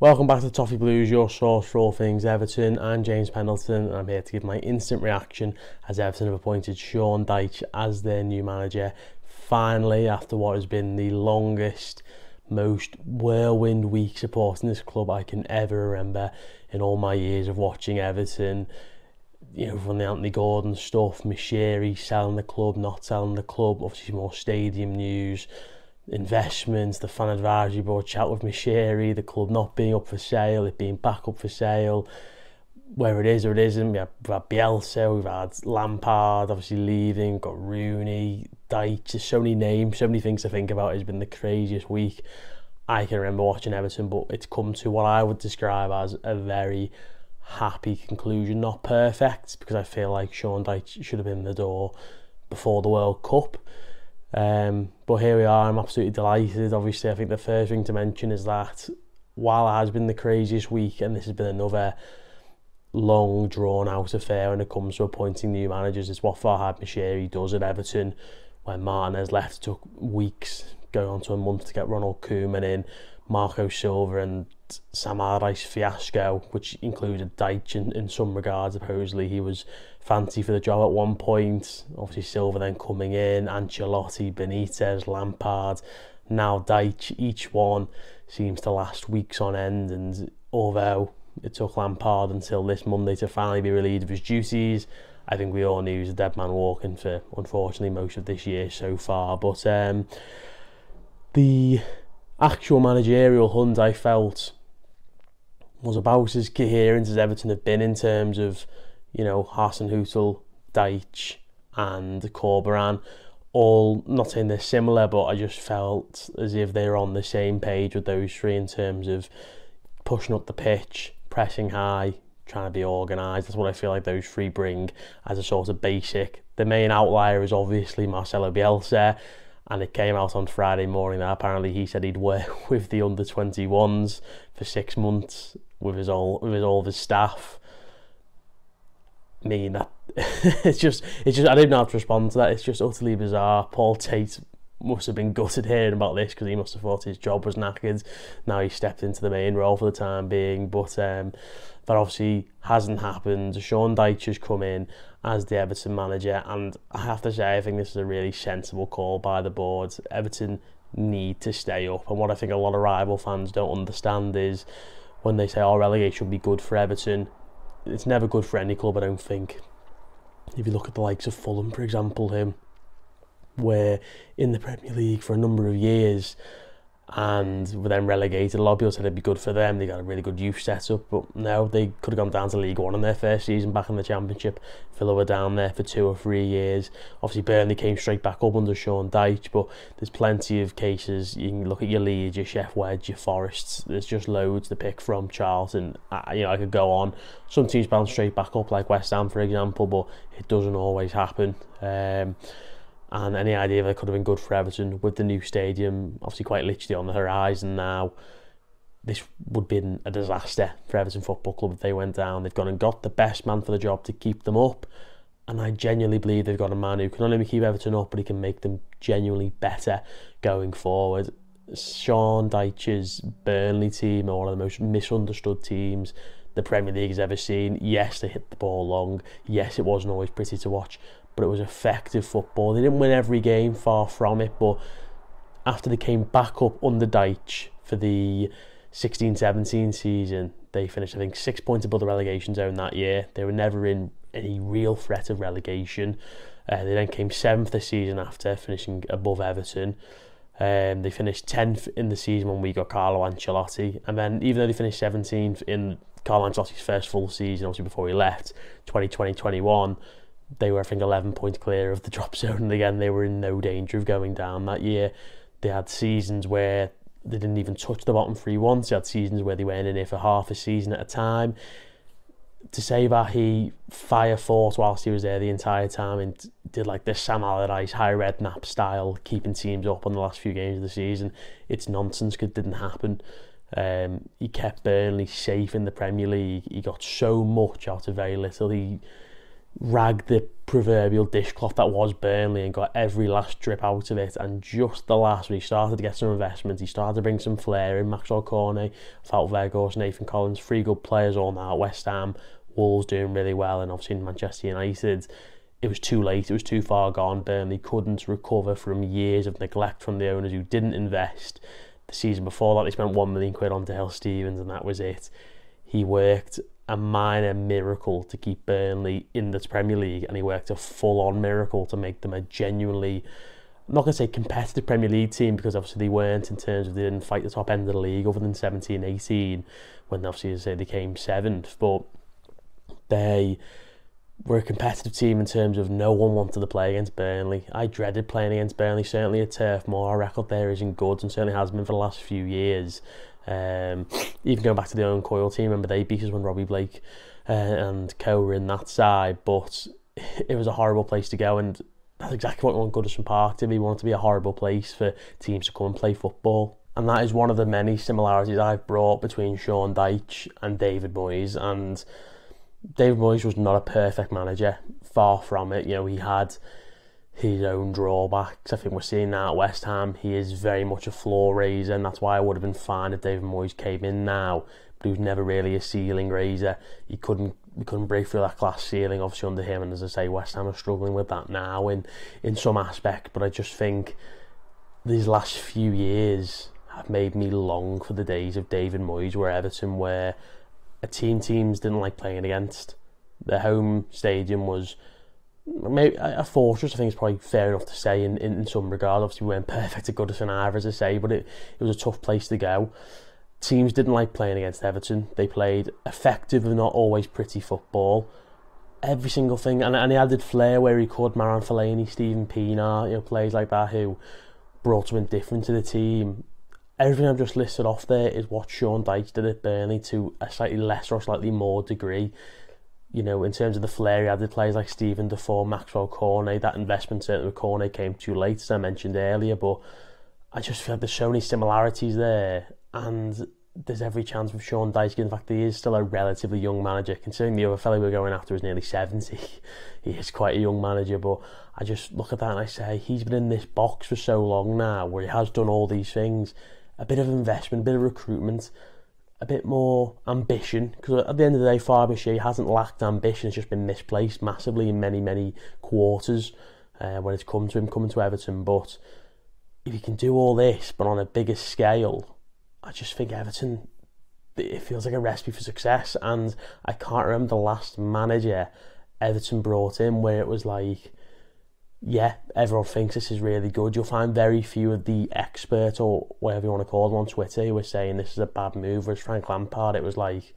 Welcome back to Toffee Blues, your source for all things Everton. I'm James Pendleton and I'm here to give my instant reaction as Everton have appointed Sean Dyche as their new manager. Finally, after what has been the longest, most whirlwind week supporting this club I can ever remember in all my years of watching Everton. You know, from the Anthony Gordon stuff, Moshiri selling the club, not selling the club, obviously more stadium news, investments, the fan advisory board chat with Moshiri, the club not being up for sale, it being back up for sale, where it is or it isn't. We've had Bielsa, we've had Lampard obviously leaving, we've got Rooney, Dyche, just so many names, so many things to think about. It's been the craziest week I can remember watching Everton, but it's come to what I would describe as a very happy conclusion. Not perfect, because I feel like Sean Dyche should have been in the door before the World Cup. But here we are. I'm absolutely delighted. Obviously, I think the first thing to mention is that while it has been the craziest week, and this has been another long drawn out affair when it comes to appointing new managers, it's what Farhad Moshiri does at Everton. When Martinez left, it took weeks, going on to a month, to get Ronald Koeman in. Marco Silva and Sam Allardyce fiasco, which included Dyche in some regards. Supposedly he was fancy for the job at one point. Obviously Silva then coming in, Ancelotti, Benitez, Lampard, now Dyche. Each one seems to last weeks on end, and although it took Lampard until this Monday to finally be relieved of his duties, I think we all knew he was a dead man walking for, unfortunately, most of this year so far. But the actual managerial hunt, I felt, was about as coherent as Everton have been in terms of, you know, Hasenhüttl, Dyche and Corberan. All, not saying they're similar, but I just felt as if they were on the same page with those three in terms of pushing up the pitch, pressing high, trying to be organised. That's what I feel like those three bring as a sort of basic. The main outlier is obviously Marcelo Bielsa, and it came out on Friday morning that apparently he said he'd work with the under-21s for 6 months with all of his staff. I mean, that it's just I don't know how to respond to that. It's just utterly bizarre. Paul Tate must have been gutted hearing about this, because he must have thought his job was knackered. Now he's stepped into the main role for the time being, but that obviously hasn't happened. Sean Dyche has come in as the Everton manager, and I have to say I think this is a really sensible call by the board. Everton need to stay up, and what I think a lot of rival fans don't understand is when they say, oh, relegation would be good for Everton, it's never good for any club, I don't think. If you look at the likes of Fulham, for example, who were in the Premier League for a number of years and were then relegated, a lot of people said it'd be good for them. They got a really good youth setup, but no, they could have gone down to League One in their first season back in the Championship. Villa were down there for 2 or 3 years. Obviously Burnley came straight back up under Sean Dyche, but there's plenty of cases. You can look at your Leeds, your Chef Wedge, your Forests. There's just loads to pick from. Charlton, you know, I could go on. Some teams bounce straight back up, like West Ham for example, but it doesn't always happen. And any idea that could have been good for Everton with the new stadium obviously quite literally on the horizon now, this would have been a disaster for Everton Football Club if they went down. They've gone and got the best man for the job to keep them up, and I genuinely believe they've got a man who can not only keep Everton up, but he can make them genuinely better going forward. Sean Dyche's Burnley team are one of the most misunderstood teams the Premier League has ever seen. Yes, they hit the ball long. Yes, it wasn't always pretty to watch, but it was effective football. They didn't win every game, far from it, but after they came back up under Dyche for the 16-17 season, they finished, I think, 6 points above the relegation zone that year. They were never in any real threat of relegation. They then came 7th this season after, finishing above Everton. They finished 10th in the season when we got Carlo Ancelotti, and then even though they finished 17th in Carlo Ancelotti's first full season, obviously before he left, 2020-21, they were, I think, 11 points clear of the drop zone, and again they were in no danger of going down that year. They had seasons where they didn't even touch the bottom 3 once. They had seasons where they went in here for half a season at a time. To say that he fought whilst he was there the entire time and did like this Sam Allardyce high Redknapp style, keeping teams up on the last few games of the season, it's nonsense, because it didn't happen. He kept Burnley safe in the Premier League. He got so much out of very little. He ragged the proverbial dishcloth that was Burnley and got every last drip out of it, and just the last, when he started to get some investment, he started to bring some flair in. Maxwell Cornet, Wout Weghorst, Nathan Collins, 3 good players all now at West Ham, Wolves doing really well, and obviously in Manchester United it was too late, it was too far gone. Burnley couldn't recover from years of neglect from the owners who didn't invest. The season before that they spent £1 million on Dale Stephens and that was it. He worked a minor miracle to keep Burnley in the Premier League, and he worked a full-on miracle to make them a genuinely, I'm not going to say competitive Premier League team, because obviously they weren't, in terms of they didn't fight the top end of the league other than 17-18 when obviously, as I say, they came 7th, but they were a competitive team in terms of no one wanted to play against Burnley. I dreaded playing against Burnley, certainly at Turf Moor. Our record there isn't good and certainly has been for the last few years. Even going back to the Owen Coyle team, remember they beat us when Robbie Blake and co were in that side, but it was a horrible place to go, and that's exactly what we want Goodison Park to be. We want it to be a horrible place for teams to come and play football, and that is one of the many similarities I've brought between Sean Dyche and David Moyes. And David Moyes was not a perfect manager, far from it. You know, he had his own drawbacks. I think we're seeing that at West Ham. He is very much a floor raiser, and that's why I would have been fine if David Moyes came in now, but he was never really a ceiling raiser. We couldn't break through that glass ceiling obviously under him, and as I say, West Ham are struggling with that now in some aspect. But I just think these last few years have made me long for the days of David Moyes, where Everton were a teams didn't like playing against. Their home stadium was maybe a fortress, I think it's probably fair enough to say in some regard. Obviously we weren't perfect at Goodison either, as I say, but it was a tough place to go. Teams didn't like playing against Everton. They played effective and not always pretty football. Every single thing, and he added flair where he could. Marouane Fellaini, Steven Pienaar, you know, players like that who brought something different to the team. Everything I've just listed off there is what Sean Dyche did at Burnley to a slightly lesser or slightly more degree. You know, in terms of the flair, he added players like Stephen Defoe, Maxwell Cornet. That investment certainly with Cornet came too late, as I mentioned earlier, but I just feel like there's so many similarities there, and there's every chance with Sean Dyche. In fact, he is still a relatively young manager, considering the other fellow we're going after is nearly 70. He is quite a young manager, but I just look at that and I say, he's been in this box for so long now, where he has done all these things. A bit of investment, a bit of recruitment, a bit more ambition, because at the end of the day, Fabergé hasn't lacked ambition. It's just been misplaced massively in many quarters when it's come to him coming to Everton. But if he can do all this but on a bigger scale, I just think Everton, it feels like a recipe for success. And I can't remember the last manager Everton brought in where it was like, yeah, everyone thinks this is really good. You'll find very few of the experts, or whatever you want to call them, on Twitter who are saying this is a bad move. Whereas Frank Lampard, it was like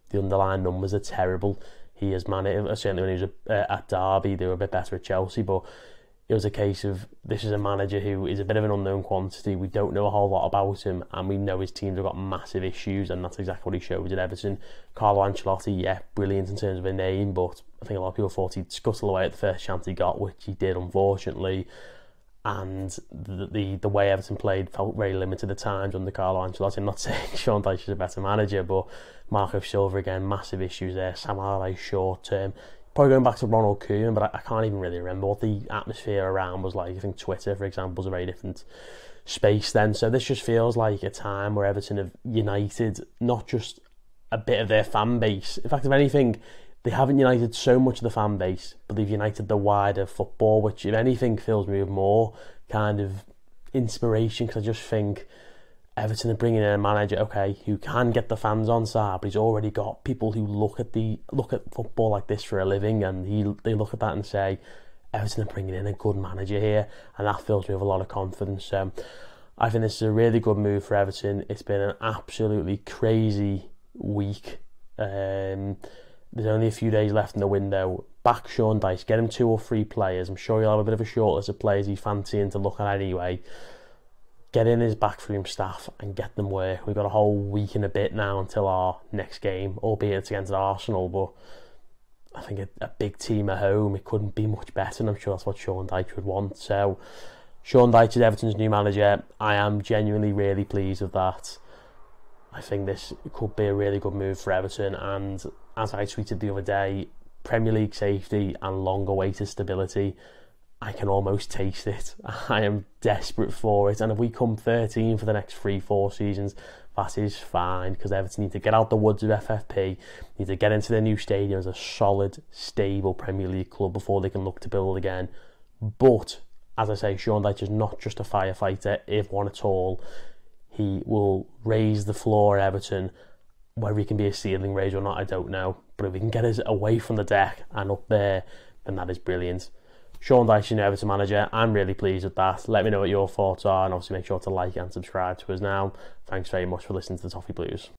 the underlying numbers are terrible. He has managed, certainly when he was at Derby, they were a bit better at Chelsea, but it was a case of, this is a manager who is a bit of an unknown quantity. We don't know a whole lot about him, and we know his teams have got massive issues, and that's exactly what he showed at Everton. Carlo Ancelotti, yeah, brilliant in terms of a name, but I think a lot of people thought he'd scuttle away at the first chance he got, which he did, unfortunately. And the way Everton played felt very limited at times under Carlo Ancelotti. I'm not saying Sean Dyche is a better manager, but Marco Silva, again, massive issues there. Sam Allardyce short term. Probably going back to Ronald Koeman, but I can't even really remember what the atmosphere around was like. I think Twitter, for example, was a very different space then. So this just feels like a time where Everton have united not just a bit of their fan base. In fact, if anything, they haven't united so much of the fan base, but they've united the wider football, which, if anything, fills me with more kind of inspiration, because I just think Everton are bringing in a manager, okay, who can get the fans on side, but he's already got people who look at football like this for a living, and they look at that and say, Everton are bringing in a good manager here, and that fills me with a lot of confidence. I think this is a really good move for Everton. It's been an absolutely crazy week. There's only a few days left in the window. Back Sean Dyche, get him 2 or 3 players. I'm sure he'll have a bit of a shortlist of players he's fancying to look at anyway. Get in his backroom staff and get them work. We've got a whole week and a bit now until our next game, albeit it's against Arsenal, but I think a big team at home, it couldn't be much better, and I'm sure that's what Sean Dyche would want. So Sean Dyche is Everton's new manager. I am genuinely really pleased with that. I think this could be a really good move for Everton, and as I tweeted the other day, Premier League safety and long-awaited stability. I can almost taste it. I am desperate for it. And if we come 13 for the next 3-4 seasons, that is fine, because Everton need to get out the woods of FFP, need to get into their new stadium as a solid, stable Premier League club before they can look to build again. But, as I say, Sean Dyche is not just a firefighter, if one at all. He will raise the floor at Everton. Whether he can be a ceiling raiser or not, I don't know. But if he can get us away from the deck and up there, then that is brilliant. Sean Dyche, your Everton manager. I'm really pleased with that. Let me know what your thoughts are, and obviously make sure to like and subscribe to us now. Thanks very much for listening to the Toffee Blues.